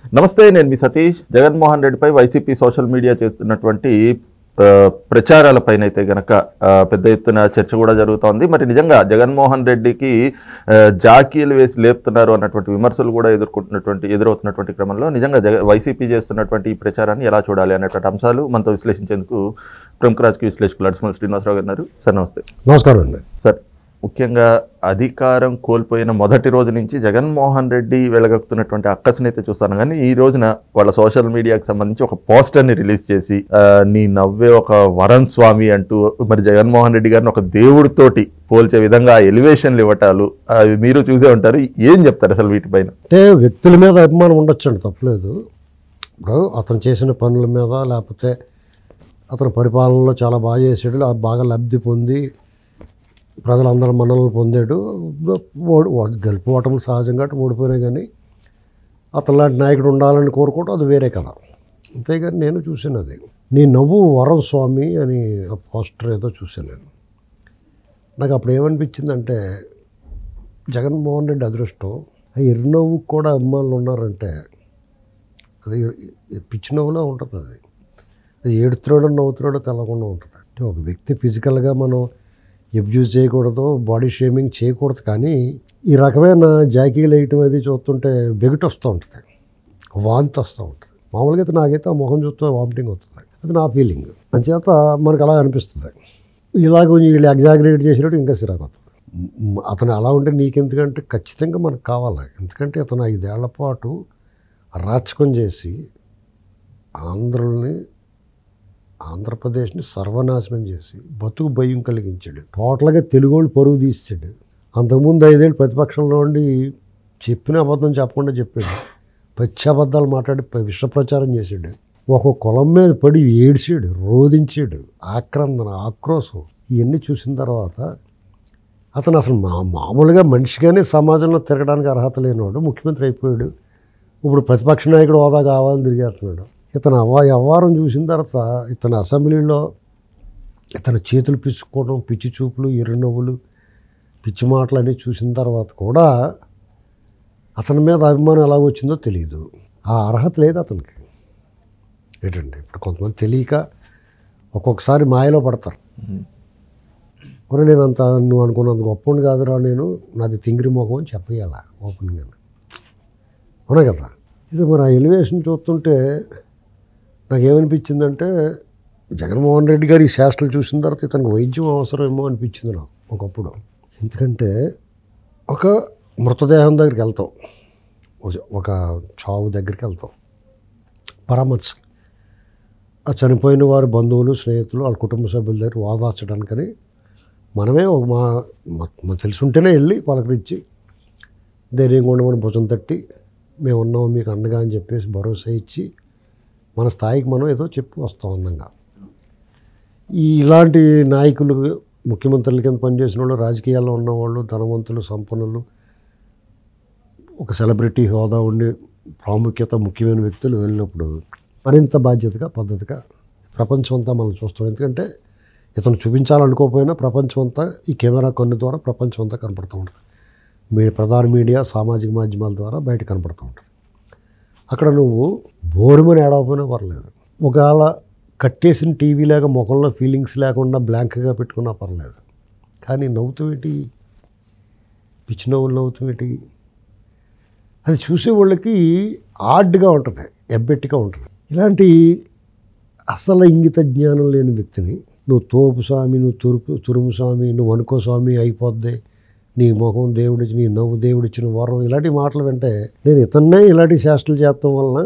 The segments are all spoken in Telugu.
నమస్తే, నేను మీ సతీష్. జగన్మోహన్ రెడ్డిపై వైసీపీ సోషల్ మీడియా చేస్తున్నటువంటి ప్రచారాలపైన అయితే గనక పెద్ద ఎత్తున చర్చ కూడా జరుగుతోంది. మరి నిజంగా జగన్మోహన్ రెడ్డికి జాకీలు వేసి లేపుతున్నారు అన్నటువంటి విమర్శలు కూడా ఎదురవుతున్నటువంటి క్రమంలో నిజంగా వైసీపీ చేస్తున్నటువంటి ఈ ప్రచారాన్ని ఎలా చూడాలి అనేటువంటి అంశాలు మనతో విశ్లేషించేందుకు ప్రముఖ రాజకీయ విశ్లేషకులు అడిసిమల్ శ్రీనివాసరావు గారు ఉన్నారు. సార్ నమస్తే. నమస్కారం అండి. సార్, ముఖ్యంగా అధికారం కోల్పోయిన మొదటి రోజు నుంచి జగన్మోహన్ రెడ్డి వెళ్ళగక్కుతున్నటువంటి అక్కసుని అయితే చూస్తాను, కానీ ఈ రోజున వాళ్ళ సోషల్ మీడియాకి సంబంధించి ఒక పోస్టర్ని రిలీజ్ చేసి నీ నవ్వే ఒక వరం స్వామి అంటూ మరి జగన్మోహన్ రెడ్డి గారిని ఒక దేవుడితోటి పోల్చే విధంగా ఎలివేషన్లు ఇవ్వటాలు అవి మీరు చూసే ఉంటారు. ఏం చెప్తారు అసలు వీటిపైన? అంటే వ్యక్తుల మీద అభిమానం ఉండొచ్చండి, తప్పలేదు. ఇప్పుడు అతను చేసిన పనుల మీద, లేకపోతే అతను పరిపాలనలో చాలా బాగా చేసాడు, బాగా లబ్ధి పొంది ప్రజలందరూ మన్ననలు పొందాడు. గెలుపు ఓటములు సహజంగా ఓడిపోయినాయి, కానీ అతను లాంటి నాయకుడు ఉండాలని కోరుకోవడం అది వేరే కదా. అంతేగాని నేను చూసినది నీ నవ్వు వరం స్వామి అని పోస్టర్ ఏదో చూసాను నేను. నాకు అప్పుడు ఏమనిపించిందంటే, జగన్మోహన్ రెడ్డి అదృష్టం ఆ ఎర్రనవ్వుకు కూడా అభిమానులు ఉన్నారంటే అది పిచ్చి నవ్వులో ఉంటుంది. అది ఏడుతున్నాడో నవ్వుతున్నాడో తెలకుండా ఉంటుంది. అంటే ఒక వ్యక్తి ఫిజికల్గా మనం అబ్యూజ్ చేయకూడదు, బాడీ షేమింగ్ చేయకూడదు, కానీ ఈ రకమైన జాకీలు వేయటం అది చూస్తుంటే వెగిట్ వస్తూ ఉంటుంది, వాంతి వస్తూ ఉంటుంది. మామూలుగా అయితే నాకైతే ఆ ముఖం చూస్తే వామిటింగ్ అవుతుంది. అది నా ఫీలింగ్. అంచేత మనకు అలా అనిపిస్తుంది. ఇలా కొంచెం వీళ్ళు ఎగ్జాగరేట్ చేసినట్టు ఇంకా సిరాకు వస్తుంది. అతను అలా ఉంటే నీకెందుకంటే ఖచ్చితంగా మనకు కావాలి. ఎందుకంటే అతను 5 ఏళ్ల పాటు అరాచకం చేసి ఆంధ్రప్రదేశ్ని సర్వనాశనం చేసి బతుకు భయం కలిగించాడు. టోటల్గా తెలుగు వాళ్ళు పరువు తీసాడు. అంతకుముందు 5 ఏళ్ళు ప్రతిపక్షంలో ఉండి చెప్పిన అబద్ధం చెప్పకుండా చెప్పాడు. పచ్చి అబద్ధాలు మాట్లాడి విష ప్రచారం చేశాడు. ఒక కులం మీద పడి ఏడ్చాడు, రోధించాడు, ఆక్రందన, ఆక్రోశం. ఇవన్నీ చూసిన తర్వాత అతను అసలు మామూలుగా మనిషిగానే సమాజంలో తిరగడానికి అర్హత లేనివాడు ముఖ్యమంత్రి అయిపోయాడు. ఇప్పుడు ప్రతిపక్ష నాయకుడు హోదా కావాలని తిరిగేస్తున్నాడు. ఇతను వ్యవహారం చూసిన తర్వాత ఇతను అసెంబ్లీలో ఇతను చేతులు పిచ్చుకోవడం, పిచ్చి చూపులు, ఎర్రనవ్వులు, పిచ్చి మాటలు అన్నీ చూసిన తర్వాత కూడా అతని మీద అభిమానం ఎలా వచ్చిందో తెలియదు. ఆ అర్హత లేదు అతనికి. ఏంటండి, ఇప్పుడు కొంతమంది తెలియక ఒక్కొక్కసారి మాయలో పడతారు. మరి నేను నువ్వు అనుకున్నంత గొప్పని కాదురా, నాది తింగిరి మొఖం అని చెప్పేయాలా ఓపెన్గా. అవునా కదా? ఇది మరి ఆ ఎలివేషన్ చూస్తుంటే నాకేమనిపించిందంటే, జగన్మోహన్ రెడ్డి గారు ఈ శాస్త్రాలు చూసిన తర్వాత ఇతనికి వైద్యం అవసరమేమో అనిపించింది నాకు ఒకప్పుడు. ఎందుకంటే ఒక మృతదేహం దగ్గరికి వెళ్తాం, ఒక చావు దగ్గరికి వెళ్తాం, పరామర్శ ఆ చనిపోయిన వారి బంధువులు, స్నేహితులు, వాళ్ళ కుటుంబ సభ్యుల దగ్గర ఓదార్చడానికని మనమే మన తెలిసి ఉంటేనే వెళ్ళి పలకరించి ధైర్యంగా ఉండమని భుజం తట్టి మేము ఉన్నాము మీకు అండగా అని చెప్పేసి భరోసా ఇచ్చి మన స్థాయికి మనం ఏదో చెప్పి వస్తాం అందంగా. ఇలాంటి నాయకులు, ముఖ్యమంత్రుల కింద పనిచేసిన వాళ్ళు, రాజకీయాల్లో ఉన్నవాళ్ళు, ధనవంతులు, సంపన్నులు, ఒక సెలబ్రిటీ హోదా ఉండి ప్రాముఖ్యత ముఖ్యమైన వ్యక్తులు వెళ్ళినప్పుడు మరింత బాధ్యతగా, పద్ధతిగా ప్రపంచం అంతా మనం చూస్తాం. ఎందుకంటే ఇతను చూపించాలనుకోకపోయినా ప్రపంచం అంతా ఈ కెమెరా కన్ను ద్వారా ప్రపంచం అంతా కనపడుతూ ఉంటుంది. ప్రధాన మీడియా, సామాజిక మాధ్యమాల ద్వారా బయట కనపడుతూ ఉంటుంది. అక్కడ నువ్వు బోరుమని ఏడవపోయినా పర్లేదు, ఒకవేళ కట్టేసిన టీవీ లేక ముఖంలో ఫీలింగ్స్ లేకుండా బ్లాంక్గా పెట్టుకున్నా పర్లేదు, కానీ నవ్వుతావేటి, పిచ్చి నవ్వులు నవ్వుతావేటి, అది చూసే వాళ్ళకి ఆడ్గా ఉంటుంది, ఎబ్బెట్టిగా ఉంటుంది. ఇలాంటి అసలు ఇంగిత జ్ఞానం లేని వ్యక్తిని నువ్వు తోపు స్వామి, నువ్వు తురుము స్వామి, నువ్వు అనుకో స్వామి అయిపోద్ది, నీ ముఖం దేవుడిచ్చి, నీ నవ్వు దేవుడిచ్చిన వరం, ఇలాంటి మాటలు వింటే నేను ఇతన్నే ఇలాంటి శాస్త్రాలు చేస్తాం వలన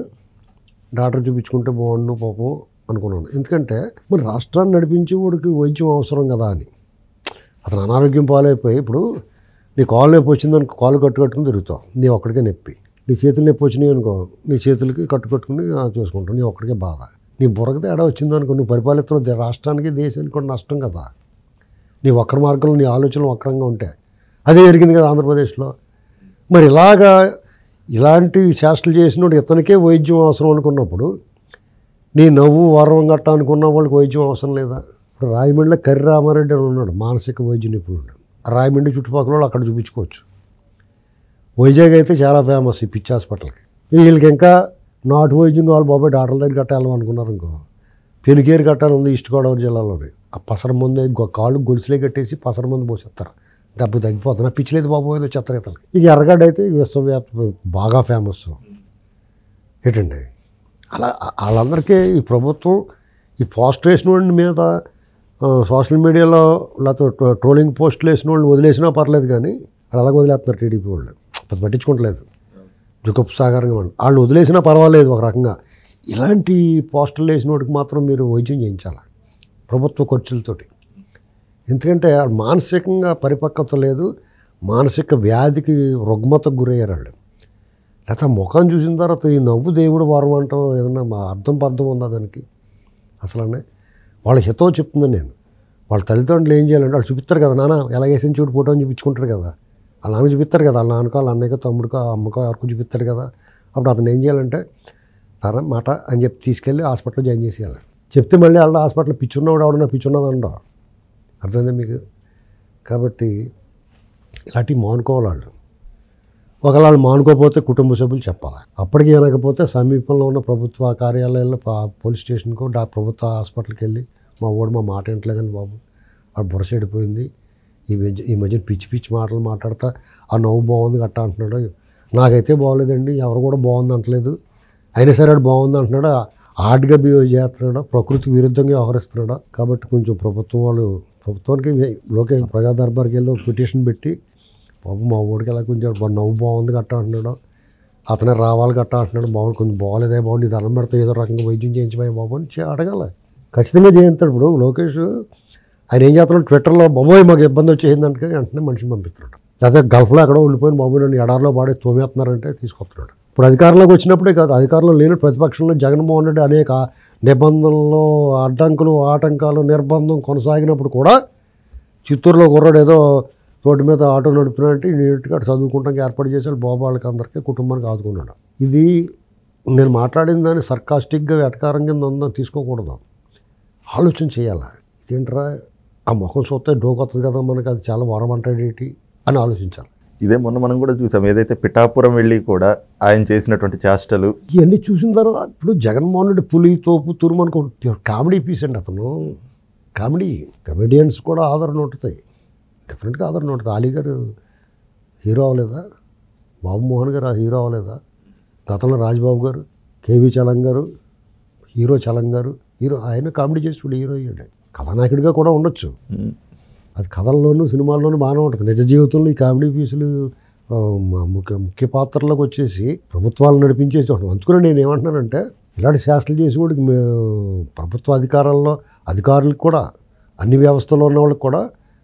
డాక్టర్ చూపించుకుంటే బాగుండు పాపం అనుకున్నాను. ఎందుకంటే మరి రాష్ట్రాన్ని నడిపించి వాడికి వైద్యం అవసరం కదా అని. అతను అనారోగ్యం పాలైపోయి, ఇప్పుడు నీ కాలు నొప్పి వచ్చిందనుకో, కాలు కట్టుకుని తిరుగుతావు, నీ ఒక్కడికే నొప్పి. నీ చేతులు నొప్పి వచ్చినాయి అనుకో, నీ చేతులకి కట్టుకట్టుకుని చూసుకుంటావు, నీ ఒక్కడికే బాధ. నీ బుర్రకు తేడా వచ్చిందనుకో, నువ్వు పరిపాలిస్తున్న రాష్ట్రానికి, దేశానికి కూడా నష్టం కదా. నీ వక్ర మార్గంలో నీ ఆలోచనలు వక్రంగా ఉంటాయి. అదే జరిగింది కదా ఆంధ్రప్రదేశ్లో. మరి ఇలాంటి శాస్త్రాలు చేసినప్పుడు ఇతనికే వైద్యం అవసరం అనుకున్నప్పుడు నీ నవ్వు వరం గట్ట అనుకున్న వాళ్ళకి వైద్యం అవసరం లేదా? ఇప్పుడు రాయమండ్రిలో కర్రి రామారెడ్డి అని ఉన్నాడు, మానసిక వైద్య నిపుణుడు. రాయమండ్రి చుట్టుపక్కల వాళ్ళు అక్కడ చూపించుకోవచ్చు. వైజాగ్ అయితే చాలా ఫేమస్ ఈ పిచ్చి హాస్పిటల్కి. వీళ్ళకి ఇంకా నాటు వైద్యం కావాలి బాబాయ్ డాక్టర్ల దగ్గర కట్టాలి అనుకున్నారు ఇంకో పెనుకేరు కట్టాలి ఉంది ఈస్ట్ గోదావరి జిల్లాలోని ఆ పసర మందు కాళ్ళు గొలుసులే కట్టేసి పసర మందు పోసేస్తారు దెబ్బ తగ్గిపోతుంది నా పిచ్చిలేదు బాబోయ్ చెత్త ఇతలకి ఇక ఎర్రగడ్డ అయితే విశ్వవ్యాప్త బాగా ఫేమస్ ఏంటండి అలా వాళ్ళందరికీ ఈ ప్రభుత్వం ఈ పోస్ట్ వేసిన వాడి మీద సోషల్ మీడియాలో లేకపోతే ట్రోలింగ్ పోస్టులు వేసిన వాళ్ళు వదిలేసినా పర్లేదు కానీ వాళ్ళు అలాగ వదిలేస్తున్నారు టీడీపీ వాళ్ళు పెద్ద పట్టించుకోవట్లేదు జుకప్ సాగరంగా వాళ్ళు వదిలేసినా పర్వాలేదు ఒక రకంగా ఇలాంటి పోస్టులు వేసిన వాడికి మాత్రం మీరు వైద్యం చేయించాలి ప్రభుత్వ ఖర్చులతోటి ఎందుకంటే వాళ్ళు మానసికంగా పరిపక్వత లేదు మానసిక వ్యాధికి రుగ్మతకు గురయ్యారు వాళ్ళు లేకపోతే ముఖం చూసిన తర్వాత ఈ నవ్వు దేవుడు వారం అంటాం ఏదన్నా మా అర్థం ఉందా దానికి అసలు వాళ్ళ హితో చెప్తున్నాను నేను వాళ్ళ తల్లిదండ్రులు ఏం చేయాలంటే వాళ్ళు చూపిస్తారు కదా నాన్న ఎలా వేసిన చూడు ఫోటో అని చూపించుకుంటారు కదా వాళ్ళ నాన్న చూపిస్తారు కదా వాళ్ళ నాన్నకో వాళ్ళ అన్నయ్యకో తమ్ముడికో అమ్మకో ఎవరికో చూపిస్తారు కదా అప్పుడు అతను ఏం చేయాలంటే నాన్న మాట అని చెప్పి తీసుకెళ్ళి హాస్పిటల్లో జాయిన్ చేసేయాలి చెప్తే మళ్ళీ వాళ్ళ హాస్పిటల్లో పిచ్చున్నవాడు ఎవడన్నా పిచ్చున్నదండ అర్థమైందా మీకు కాబట్టి ఇలాంటివి మానుకోవాలి వాళ్ళు ఒకవేళ వాళ్ళు మానుకోకపోతే కుటుంబ సభ్యులు చెప్పాలి అప్పటికి వినకపోతే సమీపంలో ఉన్న ప్రభుత్వ కార్యాలయాల్లో పోలీస్ స్టేషన్కో ప్రభుత్వ హాస్పిటల్కి వెళ్ళి మా మాట వింటలేదని బాబు ఆ బుర్ర చెడిపోయింది ఈ మధ్యన పిచ్చి మాటలు మాట్లాడతా ఆ నవ్వు బాగుంది గట్టా అంటున్నాడు నాకైతే బాగోలేదండి ఎవరు కూడా బాగుంది అంటలేదు అయినా సరే వాడు బాగుంది అంటున్నాడు ఆర్ట్గా బిహేవ్ చేస్తున్నాడు ప్రకృతికి విరుద్ధంగా వ్యవహరిస్తున్నాడు కాబట్టి కొంచెం ప్రభుత్వానికి లోకేష్ ప్రజా దర్బార్కి వెళ్ళి పిటిషన్ పెట్టి బాబు మా ఊడికి ఎలా కొంచెం నవ్వు బాగుంది గట్టా అంటున్నాడు అతనే రావాలి గట్టా అంటున్నాడు బాగుంది కొంచెం బాగోలేదే బాగుంది ఇది అన్నం పెడితే ఏదో రకంగా వైద్యం చేయించబోయే బాబు అని అడగాలి ఖచ్చితంగా చేయిస్తాడు ఇప్పుడు లోకేష్ ఆయన ఏం చేస్తున్నాడు ట్విట్టర్లో బాబోయ్ మాకు ఇబ్బంది వచ్చేసిందంటే వెంటనే మనిషిని పంపిస్తున్నాడు లేకపోతే గల్ఫ్లో ఎక్కడో ఉండిపోయిన బాబు నన్ను ఎడారిలో పాడే తోమేస్తున్నారంటే తీసుకొస్తున్నాడు ఇప్పుడు అధికారంలోకి వచ్చినప్పుడే కాదు అధికారంలో లేని ప్రతిపక్షంలో జగన్మోహన్ రెడ్డి అనేక నిబంధనలు అడ్డంకులు ఆటంకాలు నిర్బంధం కొనసాగినప్పుడు కూడా చిత్తూరులో కుర్రాడు ఏదో రోడ్డు మీద ఆటో నడిపినట్టు నీట్గా చదువుకుంటానికి ఏర్పాటు చేశాడు బాబు వాళ్ళకి అందరికీ కుటుంబానికి ఆదుకున్నాడు ఇది నేను మాట్లాడిన దాన్ని సర్కాస్టిక్గా వెటకారం కింద ఉందని తీసుకోకూడదు ఆలోచన చేయాలి ఇదేంట్రా ఆ ముఖం చూస్తే డోకొత్తది కదా మనకి అది చాలా వరమంటాడేటి అని ఆలోచించాలి ఇదే మొన్న మనం కూడా చూసాం ఏదైతే పిఠాపురం వెళ్ళి కూడా ఆయన చేసినటువంటి చేష్టలు ఇవన్నీ చూసిన తర్వాత ఇప్పుడు జగన్మోహన్ రెడ్డి పులి తోపు తురుమనుకో కామెడీ పీస్ అండి అతను కమెడియన్స్ కూడా ఆదరణ ఉంటుంది డెఫినెట్గా ఆదరణ ఉంటుంది అలీ గారు హీరో అవ్వలేదా బాబు మోహన్ గారు ఆ హీరో అవ్వలేదా గతంలో రాజ్బాబు గారు కేవీ చలం గారు హీరో ఆయన కామెడీ చేసి ఇప్పుడు హీరో అయ్యాడు కథానాయకుడిగా కూడా ఉండొచ్చు అది కథల్లోనూ సినిమాల్లోనూ బాగానే ఉంటుంది నిజ జీవితంలో ఈ కామెడీ పీసులు ముఖ్య పాత్రలకు వచ్చేసి ప్రభుత్వాలు నడిపించేసి ఉంటాం అందుకని నేను ఏమంటున్నానంటే ఇలాంటి శాస్త్రాలు చేసి కూడా ప్రభుత్వ అధికారులకు కూడా అన్ని వ్యవస్థలో ఉన్న వాళ్ళకి కూడా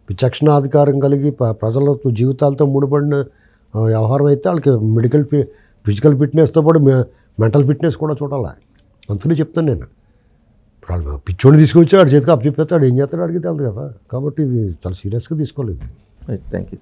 విచక్షణాధికారం కలిగి ప్రజల జీవితాలతో ముడిపడిన వ్యవహారం అయితే వాళ్ళకి ఫిజికల్ ఫిట్నెస్తో పాటు మెంటల్ ఫిట్నెస్ కూడా చూడాలి అందుకని చెప్తాను నేను ఇప్పుడు వాళ్ళు పిచ్చోడిని తీసుకొచ్చి వాడి చేతికి అప్పచెప్పేస్తాడు ఏం చేస్తాడు అడిగితే తెలియదు కదా కాబట్టి ఇది చాలా సీరియస్గా తీసుకోలేదు థ్యాంక్ యూ